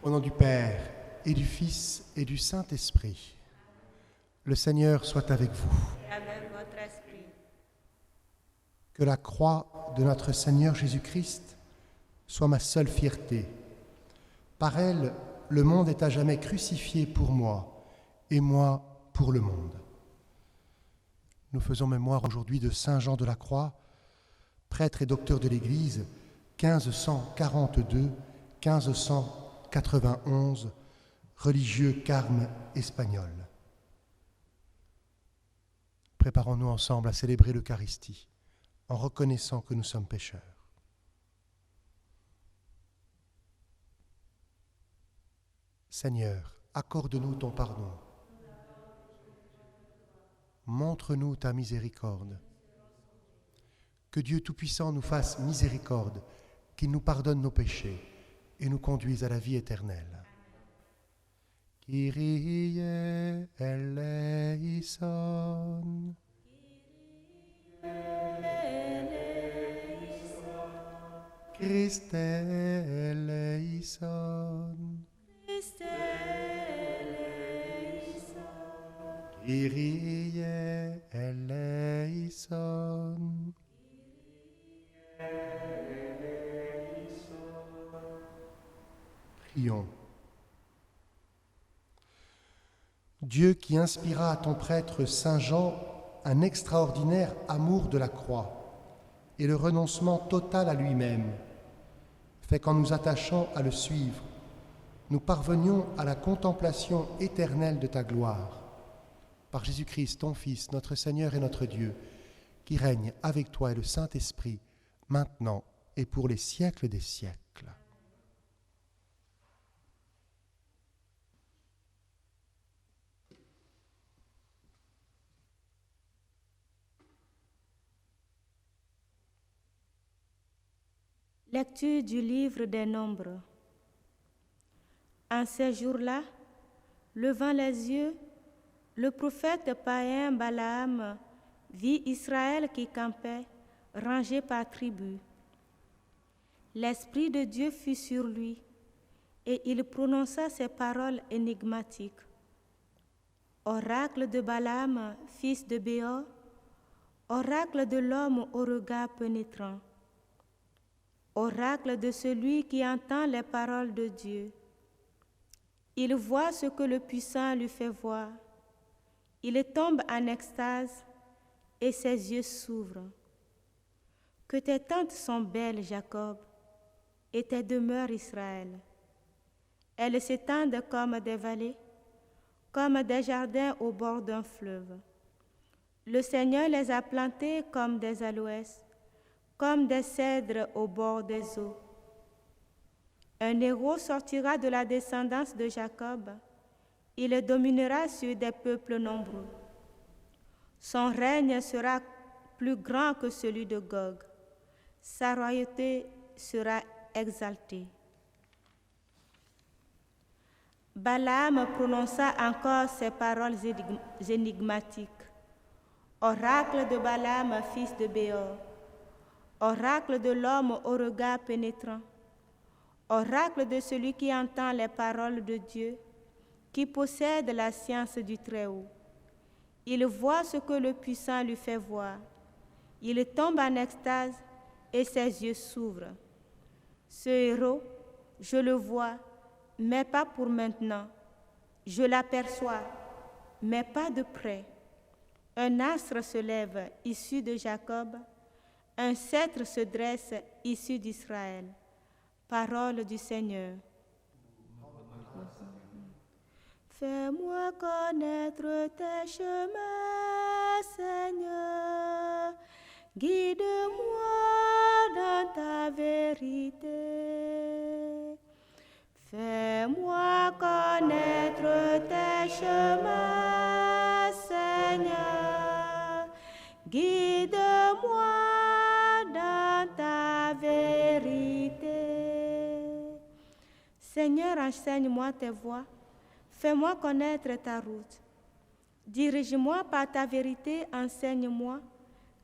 Au nom du Père, et du Fils, et du Saint-Esprit. Le Seigneur soit avec vous. Avec votre esprit. Que la croix de notre Seigneur Jésus-Christ soit ma seule fierté. Par elle, le monde est à jamais crucifié pour moi, et moi pour le monde. Nous faisons mémoire aujourd'hui de Saint Jean de la Croix, prêtre et docteur de l'Église, 1542-1591, religieux carme espagnol. Préparons-nous ensemble à célébrer l'Eucharistie en reconnaissant que nous sommes pécheurs. Seigneur, accorde-nous ton pardon. Montre-nous ta miséricorde. Que Dieu Tout-Puissant nous fasse miséricorde, qu'il nous pardonne nos péchés et nous conduise à la vie éternelle. Kyrie eleison. Christe eleison. Kyrie eleison. Prions. Dieu qui inspira à ton prêtre Saint Jean un extraordinaire amour de la croix et le renoncement total à lui-même, fait qu'en nous attachant à le suivre, nous parvenions à la contemplation éternelle de ta gloire. Par Jésus-Christ, ton Fils, notre Seigneur et notre Dieu, qui règne avec toi et le Saint-Esprit, maintenant et pour les siècles des siècles. Lecture du livre des Nombres. En ces jours-là, levant les yeux, le prophète païen Balaam vit Israël qui campait, rangé par tribu. L'Esprit de Dieu fut sur lui, et il prononça ces paroles énigmatiques. Oracle de Balaam, fils de Béor, oracle de l'homme au regard pénétrant, oracle de celui qui entend les paroles de Dieu. Il voit ce que le puissant lui fait voir. Il tombe en extase et ses yeux s'ouvrent. Que tes tentes sont belles, Jacob, et tes demeures, Israël. Elles s'étendent comme des vallées, comme des jardins au bord d'un fleuve. Le Seigneur les a plantées comme des aloès, comme des cèdres au bord des eaux. Un héros sortira de la descendance de Jacob. Il dominera sur des peuples nombreux. Son règne sera plus grand que celui de Gog. Sa royauté sera exaltée. Balaam prononça encore ces paroles énigmatiques. Oracle de Balaam, fils de Béor, oracle de l'homme au regard pénétrant, oracle de celui qui entend les paroles de Dieu, qui possède la science du Très-Haut. Il voit ce que le puissant lui fait voir. Il tombe en extase et ses yeux s'ouvrent. Ce héros, je le vois, mais pas pour maintenant. Je l'aperçois, mais pas de près. Un astre se lève, issu de Jacob. Un sceptre se dresse, issu d'Israël. Parole du Seigneur. Fais-moi connaître tes chemins, Seigneur. Guide-moi dans ta vérité. Fais-moi connaître tes chemins, Seigneur. Guide-moi dans ta vérité. Seigneur, enseigne-moi tes voies. Fais-moi connaître ta route. Dirige-moi par ta vérité, enseigne-moi,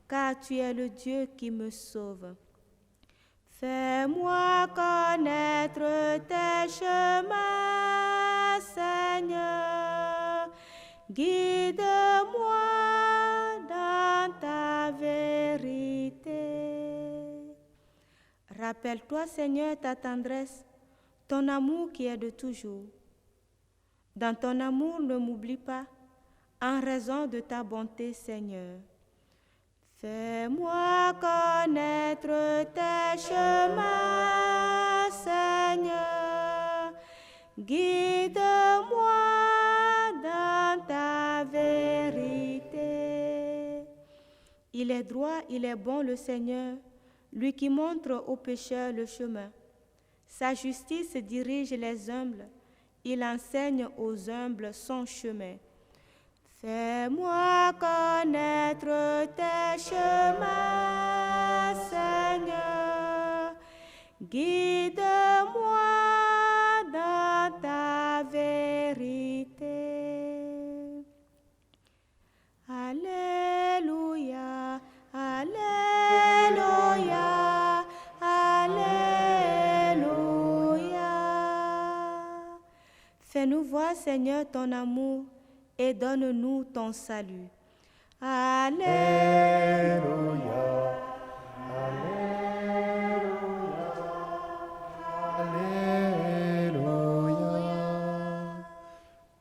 car tu es le Dieu qui me sauve. Fais-moi connaître tes chemins, Seigneur. Guide-moi dans ta vérité. Rappelle-toi, Seigneur, ta tendresse, ton amour qui est de toujours. Dans ton amour, ne m'oublie pas, en raison de ta bonté, Seigneur. Fais-moi connaître tes chemins, Seigneur. Guide-moi dans ta vérité. Il est droit, il est bon, le Seigneur, lui qui montre aux pécheurs le chemin. Sa justice dirige les humbles, il enseigne aux humbles son chemin. Fais-moi connaître tes chemins, Seigneur. Guide-moi dans ta vérité. Alléluia, Alléluia, Alléluia. Fais-nous voir, Seigneur, ton amour et donne-nous ton salut. Alléluia. Alléluia.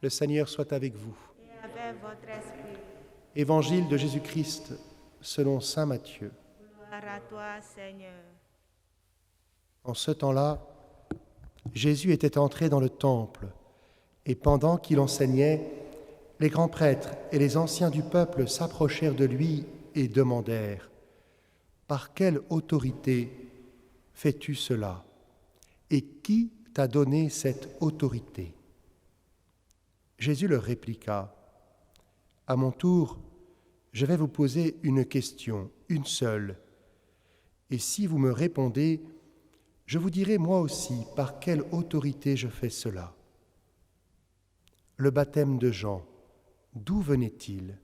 Le Seigneur soit avec vous. Et avec votre esprit. Évangile de Jésus-Christ selon saint Matthieu. Gloire à toi, Seigneur. En ce temps-là, Jésus était entré dans le temple, et pendant qu'il enseignait, les grands prêtres et les anciens du peuple s'approchèrent de lui et demandèrent : « Par quelle autorité fais-tu cela ? Et qui t'a donné cette autorité ?» Jésus leur répliqua : « À mon tour, je vais vous poser une question, une seule. Et si vous me répondez, je vous dirai moi aussi par quelle autorité je fais cela. Le baptême de Jean, d'où venait-il ?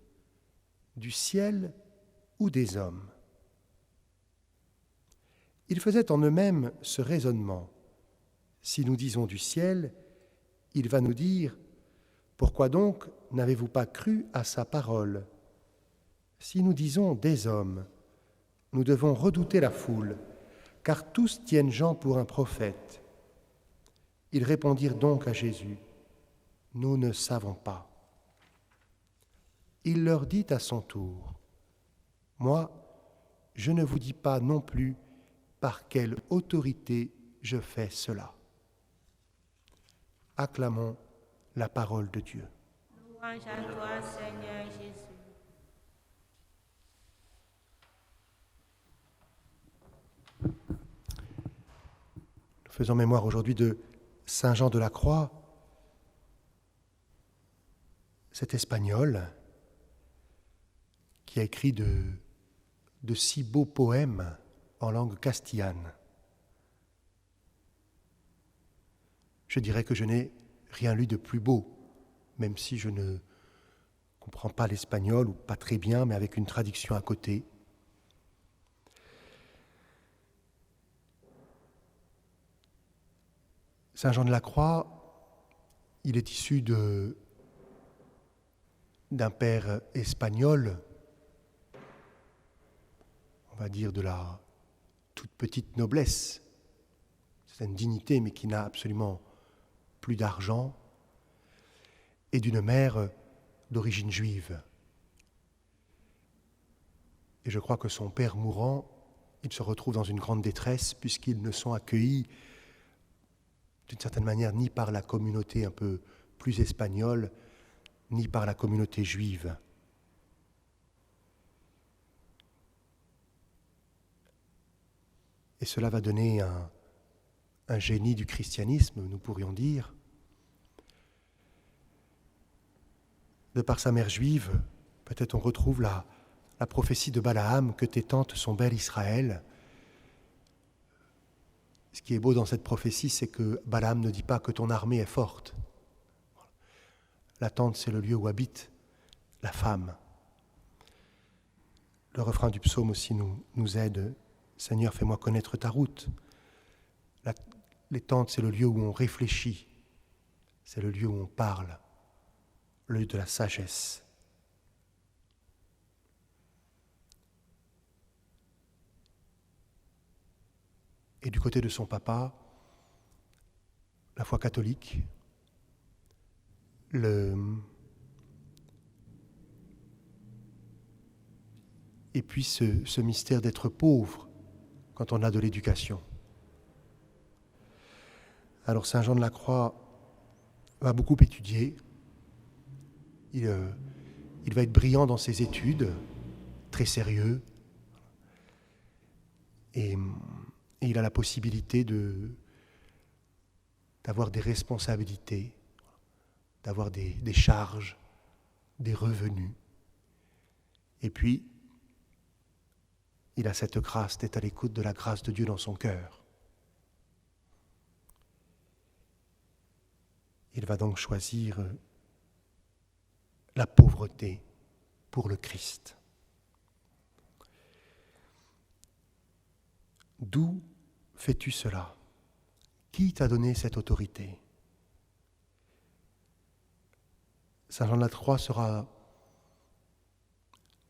Du ciel ou des hommes ? » Ils faisaient en eux-mêmes ce raisonnement. Si nous disons du ciel, il va nous dire : pourquoi donc n'avez-vous pas cru à sa parole ? Si nous disons des hommes, nous devons redouter la foule, car tous tiennent Jean pour un prophète. Ils répondirent donc à Jésus : nous ne savons pas. Il leur dit à son tour : moi, je ne vous dis pas non plus par quelle autorité je fais cela. Acclamons la parole de Dieu. Louange à toi, Seigneur Jésus. Nous faisons mémoire aujourd'hui de Saint Jean de la Croix, cet Espagnol qui a écrit de si beaux poèmes en langue castillane. Je dirais que je n'ai rien lu de plus beau, même si je ne comprends pas l'espagnol, ou pas très bien, mais avec une traduction à côté. Saint Jean de la Croix, il est issu d'un père espagnol, on va dire de la toute petite noblesse, c'est une dignité, mais qui n'a absolument plus d'argent, et d'une mère d'origine juive. Et je crois que son père mourant, il se retrouve dans une grande détresse, puisqu'ils ne sont accueillis d'une certaine manière ni par la communauté un peu plus espagnole, ni par la communauté juive. Et cela va donner un génie du christianisme, nous pourrions dire. De par sa mère juive, peut-être on retrouve la prophétie de Balaam que tes tentes sont belles, Israël. Ce qui est beau dans cette prophétie, c'est que Balaam ne dit pas que ton armée est forte. La tente, c'est le lieu où habite la femme. Le refrain du psaume aussi nous aide. Seigneur, fais-moi connaître ta route. Les tentes, c'est le lieu où on réfléchit, c'est le lieu où on parle, le lieu de la sagesse. Et du côté de son papa, la foi catholique, et puis ce mystère d'être pauvre quand on a de l'éducation. Alors Saint Jean de la Croix va beaucoup étudier, il va être brillant dans ses études, très sérieux, et il a la possibilité d'avoir des responsabilités, d'avoir des charges, des revenus. Et puis, il a cette grâce d'être à l'écoute de la grâce de Dieu dans son cœur. Il va donc choisir la pauvreté pour le Christ. D'où fais-tu cela ? Qui t'a donné cette autorité ? Saint Jean de la Croix sera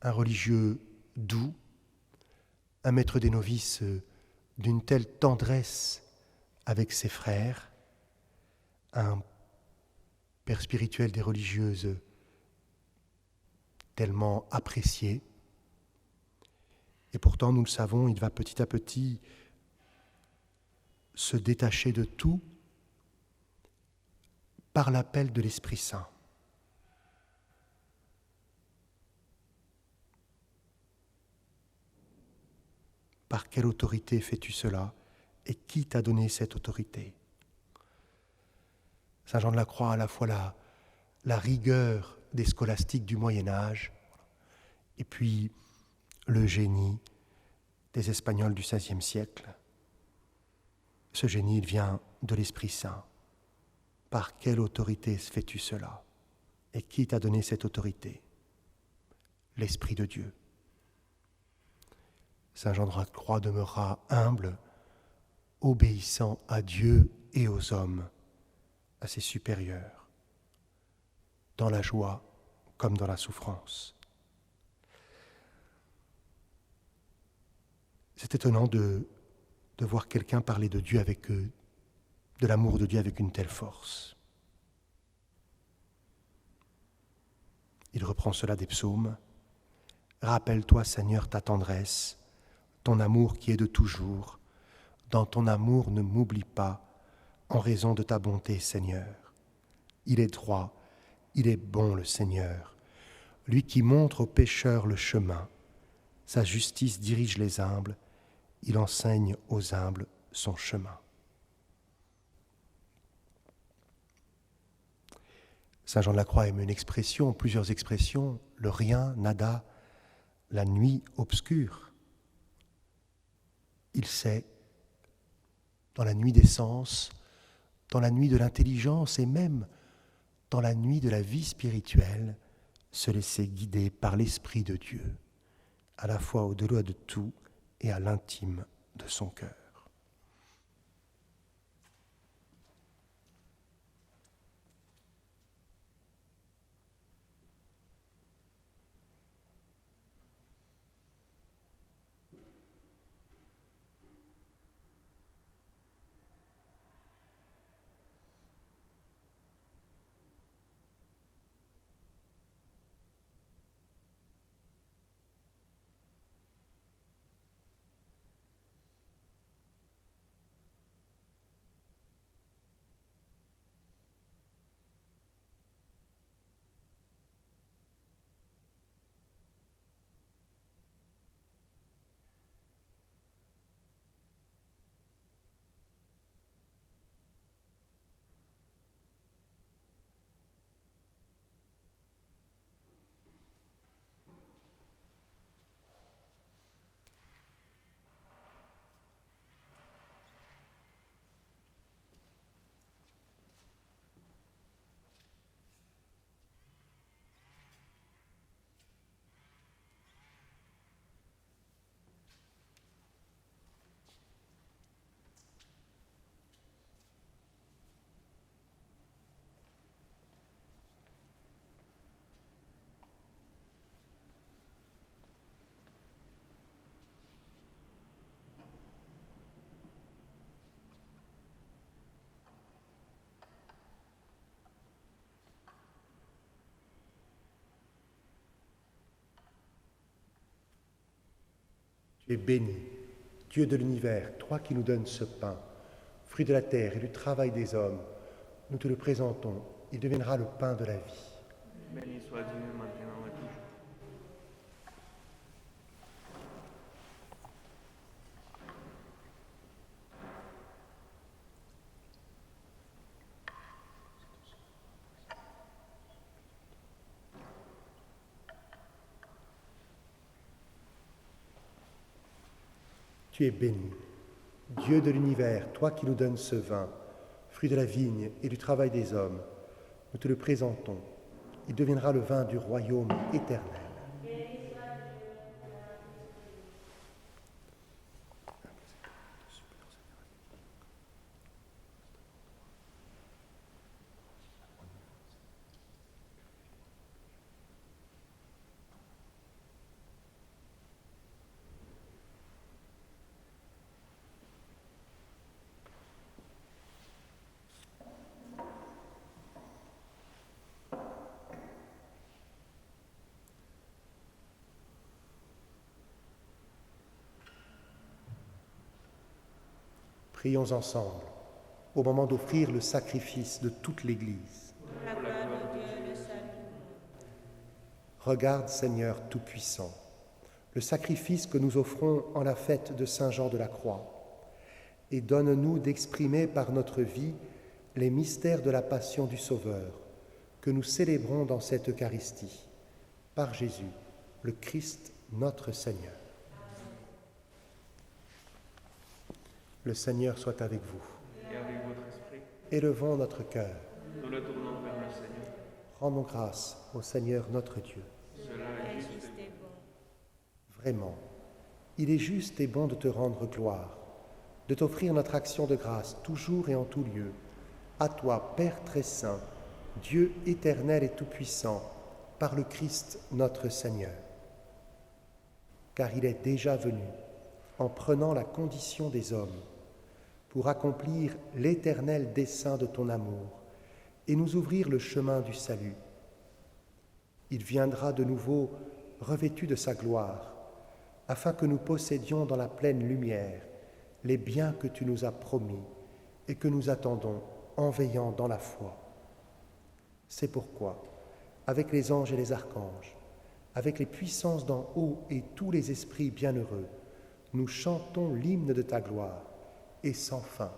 un religieux doux, un maître des novices d'une telle tendresse avec ses frères, un père spirituel des religieuses tellement apprécié. Et pourtant, nous le savons, il va petit à petit se détacher de tout par l'appel de l'Esprit Saint. Par quelle autorité fais-tu cela ? Et qui t'a donné cette autorité ? Saint Jean de la Croix a à la fois la rigueur des scolastiques du Moyen-Âge et puis le génie des Espagnols du XVIe siècle. Ce génie, il vient de l'Esprit Saint. Par quelle autorité fais-tu cela ? Et qui t'a donné cette autorité ? L'Esprit de Dieu. Saint Jean de la Croix demeura humble, obéissant à Dieu et aux hommes, à ses supérieurs, dans la joie comme dans la souffrance. C'est étonnant de voir quelqu'un parler de Dieu avec eux, de l'amour de Dieu avec une telle force. Il reprend cela des psaumes. « Rappelle-toi, Seigneur, ta tendresse, ton amour qui est de toujours. Dans ton amour, ne m'oublie pas, en raison de ta bonté, Seigneur. Il est droit, il est bon, le Seigneur, lui qui montre aux pécheurs le chemin. Sa justice dirige les humbles, il enseigne aux humbles son chemin. » Saint Jean de la Croix aime une expression, plusieurs expressions, le rien, nada, la nuit obscure. Il sait, dans la nuit des sens, dans la nuit de l'intelligence et même dans la nuit de la vie spirituelle, se laisser guider par l'Esprit de Dieu, à la fois au-delà de tout et à l'intime de son cœur. Tu es béni, Dieu de l'univers, toi qui nous donnes ce pain, fruit de la terre et du travail des hommes. Nous te le présentons, il deviendra le pain de la vie. Béni soit Dieu maintenant et toujours. Tu es béni, Dieu de l'univers, toi qui nous donnes ce vin, fruit de la vigne et du travail des hommes. Nous te le présentons, il deviendra le vin du royaume éternel. Prions ensemble au moment d'offrir le sacrifice de toute l'Église. Regarde, Seigneur Tout-Puissant, le sacrifice que nous offrons en la fête de Saint Jean de la Croix, et donne-nous d'exprimer par notre vie les mystères de la passion du Sauveur que nous célébrons dans cette Eucharistie, par Jésus, le Christ notre Seigneur. Le Seigneur soit avec vous. Et avec votre esprit, Élevons notre cœur. nous le tournons vers le Seigneur. Rendons grâce au Seigneur notre Dieu. Cela est juste et bon. Vraiment, il est juste et bon de te rendre gloire, de t'offrir notre action de grâce toujours et en tout lieu. À toi, Père très saint, Dieu éternel et tout-puissant, par le Christ notre Seigneur. Car il est déjà venu, en prenant la condition des hommes, pour accomplir l'éternel dessein de ton amour et nous ouvrir le chemin du salut. Il viendra de nouveau revêtu de sa gloire, afin que nous possédions dans la pleine lumière les biens que tu nous as promis et que nous attendons en veillant dans la foi. C'est pourquoi, avec les anges et les archanges, avec les puissances d'en haut et tous les esprits bienheureux, nous chantons l'hymne de ta gloire et sans fin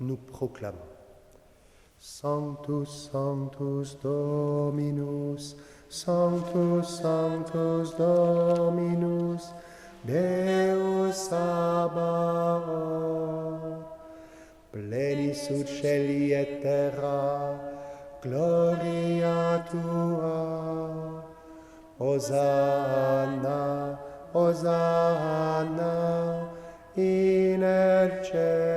nous proclamons. Sanctus, Sanctus Dominus, Sanctus, Sanctus Dominus, Deus Sabaoth, plenis ut caeli et terra, gloria tua, Hosanna, Hosanna, in excelsis.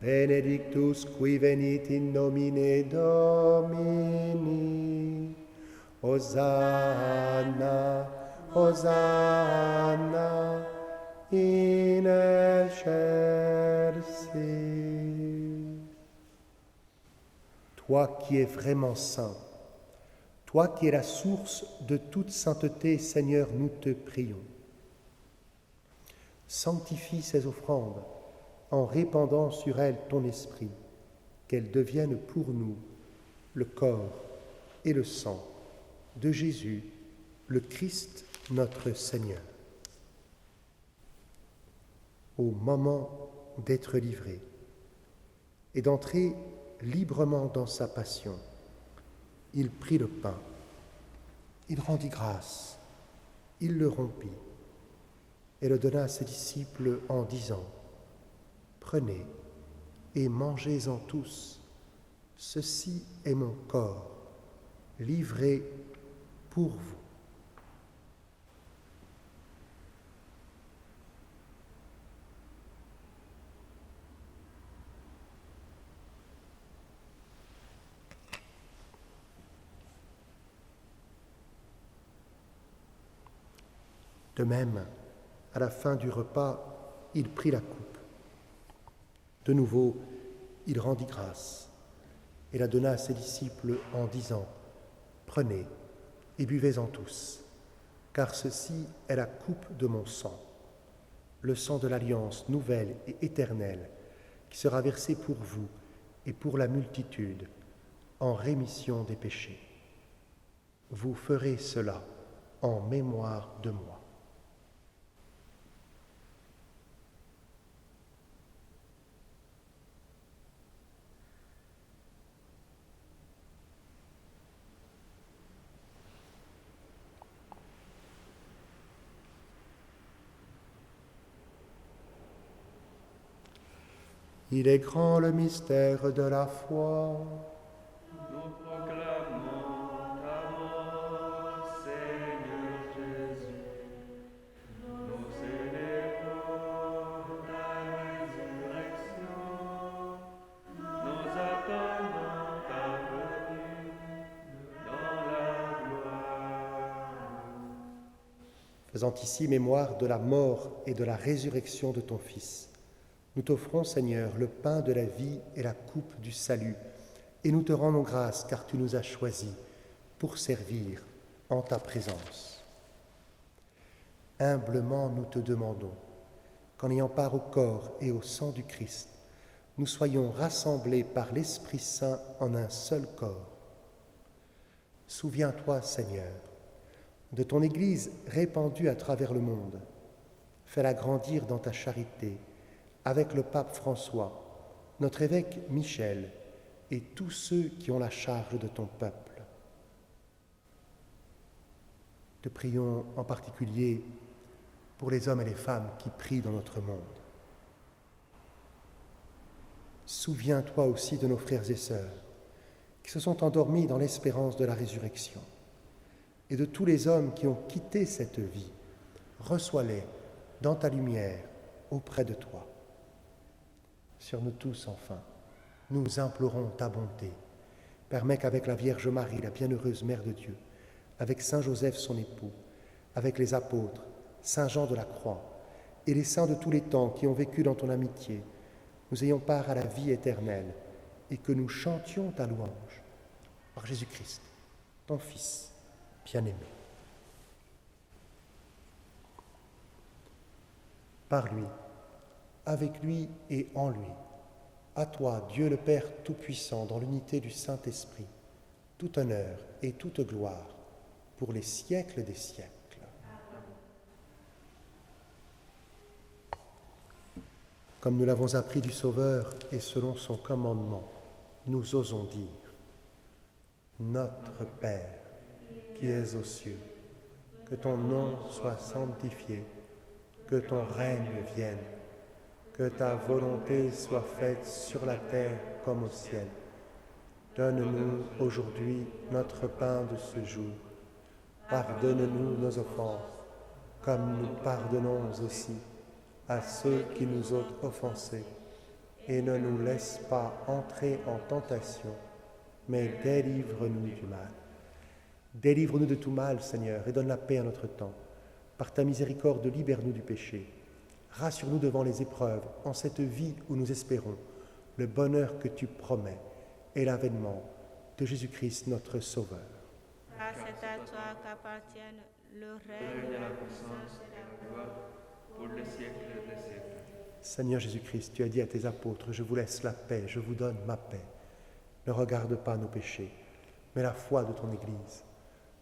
Benedictus qui venit in nomine Domini. Hosanna, Hosanna, in excelsis. Toi qui es vraiment saint, toi qui es la source de toute sainteté, Seigneur, nous te prions. Sanctifie ces offrandes en répandant sur elles ton esprit, qu'elles deviennent pour nous le corps et le sang de Jésus, le Christ notre Seigneur. Au moment d'être livré et d'entrer librement dans sa passion, il prit le pain, il rendit grâce, il le rompit et le donna à ses disciples en disant : Prenez et mangez-en tous, ceci est mon corps, livré pour vous. De même, à la fin du repas, il prit la coupe. De nouveau, il rendit grâce et la donna à ses disciples en disant : Prenez et buvez-en tous. car ceci est la coupe de mon sang, le sang de l'alliance nouvelle et éternelle, qui sera versé pour vous et pour la multitude, en rémission des péchés. Vous ferez cela en mémoire de moi. Il est grand le mystère de la foi. Nous proclamons ta mort, Seigneur Jésus. Nous célébrons ta résurrection. Nous attendons ta venue dans la gloire. Faisant ici mémoire de la mort et de la résurrection de ton Fils, nous t'offrons, Seigneur, le pain de la vie et la coupe du salut, et nous te rendons grâce car tu nous as choisis pour servir en ta présence. Humblement, nous te demandons qu'en ayant part au corps et au sang du Christ, nous soyons rassemblés par l'Esprit Saint en un seul corps. Souviens-toi, Seigneur, de ton Église répandue à travers le monde. Fais-la grandir dans ta charité, avec le pape François, notre évêque Michel et tous ceux qui ont la charge de ton peuple. Te prions en particulier pour les hommes et les femmes qui prient dans notre monde. Souviens-toi aussi de nos frères et sœurs qui se sont endormis dans l'espérance de la résurrection et de tous les hommes qui ont quitté cette vie. Reçois-les dans ta lumière auprès de toi. Sur nous tous, enfin, nous implorons ta bonté. Permets qu'avec la Vierge Marie, la bienheureuse Mère de Dieu, avec Saint Joseph son époux, avec les apôtres, Saint Jean de la Croix et les saints de tous les temps qui ont vécu dans ton amitié, nous ayons part à la vie éternelle et que nous chantions ta louange. Par Jésus-Christ, ton Fils bien-aimé. Par lui, avec lui et en lui, à toi, Dieu le Père Tout-Puissant, dans l'unité du Saint-Esprit, tout honneur et toute gloire pour les siècles des siècles. Comme nous l'avons appris du Sauveur et selon son commandement, nous osons dire: Notre Père, qui es aux cieux, que ton nom soit sanctifié, que ton règne vienne, que ta volonté soit faite sur la terre comme au ciel. Donne-nous aujourd'hui notre pain de ce jour. Pardonne-nous nos offenses, comme nous pardonnons aussi à ceux qui nous ont offensés. Et ne nous laisse pas entrer en tentation, mais délivre-nous du mal. Délivre-nous de tout mal, Seigneur, et donne la paix à notre temps. Par ta miséricorde, libère-nous du péché. Rassure-nous devant les épreuves, en cette vie où nous espérons le bonheur que tu promets et l'avènement de Jésus-Christ, notre Sauveur. Car c'est à toi qu'appartiennent le règne, La puissance et la gloire pour les siècles des siècles. Seigneur Jésus-Christ, tu as dit à tes apôtres: je vous laisse la paix, je vous donne ma paix. Ne regarde pas nos péchés, mais la foi de ton Église.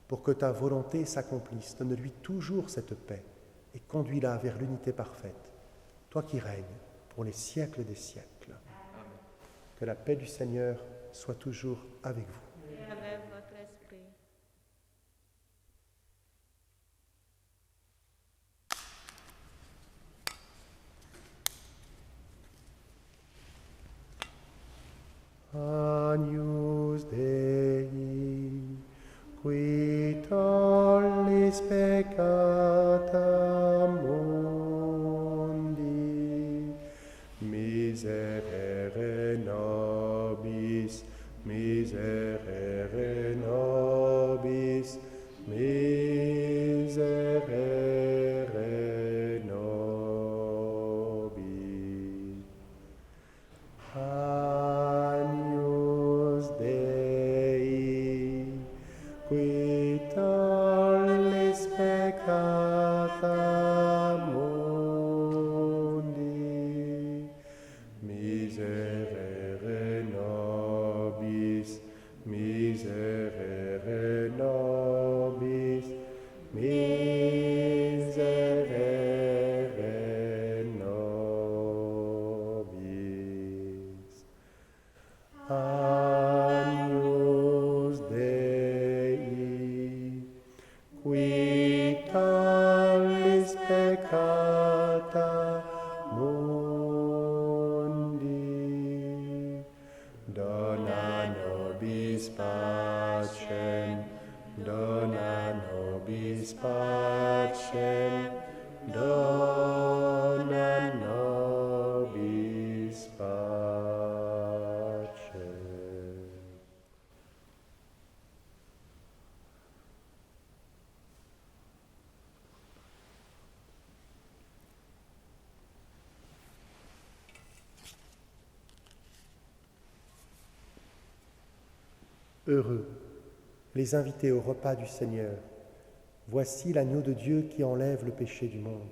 Pour que ta volonté s'accomplisse, donne-lui toujours cette paix et conduis-la vers l'unité parfaite, toi qui règnes pour les siècles des siècles. Amen. Que la paix du Seigneur soit toujours avec vous. et avec votre esprit. Agnus Dei, qui tollis peccata mundi, miserere nobis, miserere beata mundi. Dona nobis pacem, dona nobis pacem, dona nobis pacem. Heureux les invités au repas du Seigneur. Voici l'agneau de Dieu qui enlève le péché du monde.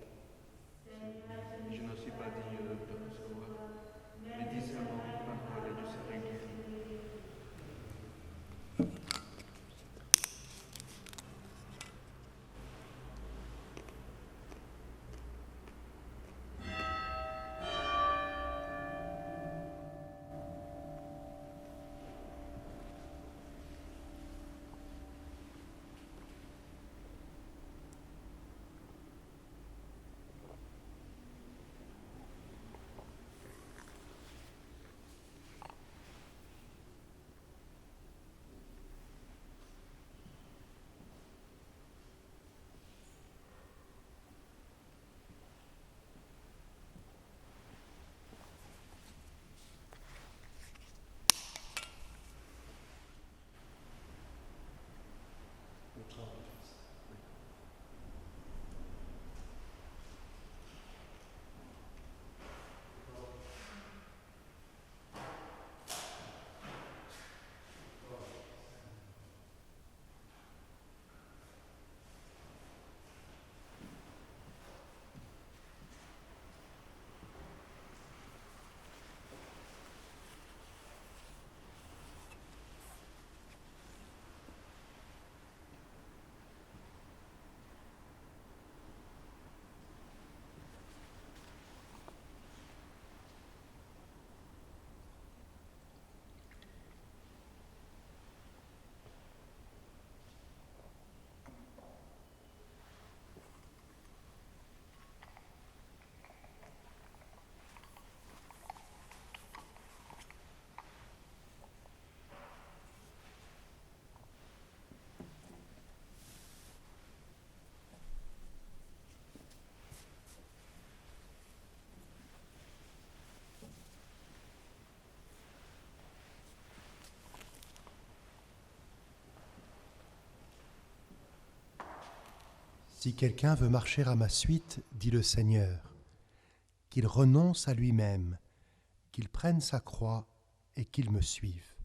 Je ne suis pas digne de te recevoir, mais dis seulement une parole et je serai guéri. Si quelqu'un veut marcher à ma suite, dit le Seigneur, qu'il renonce à lui-même, qu'il prenne sa croix et qu'il me suive.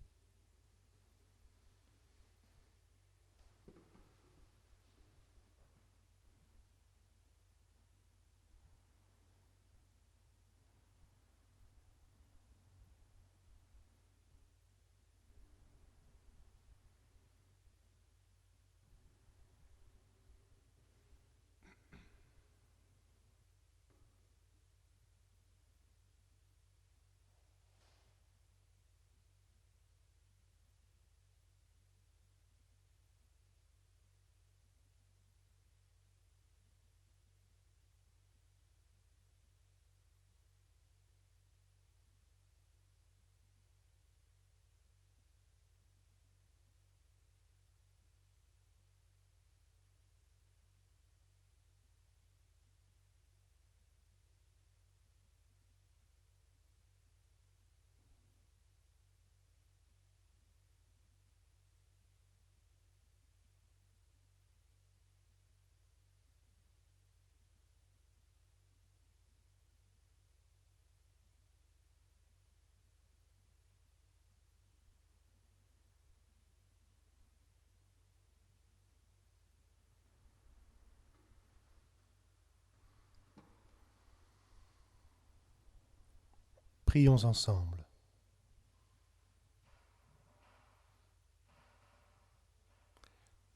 Prions ensemble.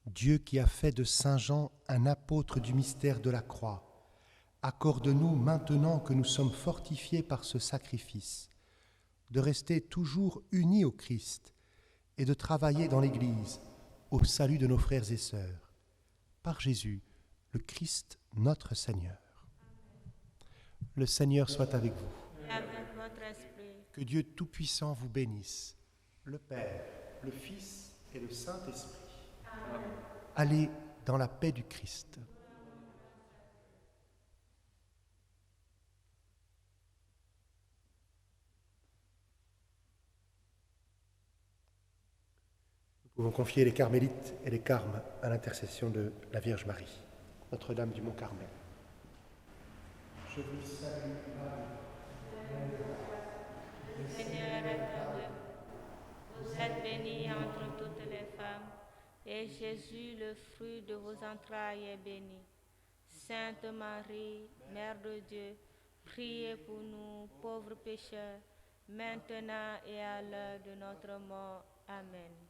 Dieu qui a fait de Saint Jean un apôtre du mystère de la croix, accorde-nous maintenant que nous sommes fortifiés par ce sacrifice, de rester toujours unis au Christ et de travailler dans l'Église au salut de nos frères et sœurs. Par Jésus, le Christ notre Seigneur. Le Seigneur soit avec vous. Et avec votre esprit. Que Dieu Tout-Puissant vous bénisse, le Père, le Fils et le Saint-Esprit. Allez dans la paix du Christ. Nous pouvons confier les carmélites et les carmes à l'intercession de la Vierge Marie, Notre-Dame du Mont-Carmel. Je vous salue, Seigneur est heureux. Vous êtes bénie entre toutes les femmes, et Jésus, le fruit de vos entrailles, est béni. Sainte Marie, Mère de Dieu, priez pour nous, pauvres pécheurs, maintenant et à l'heure de notre mort. Amen.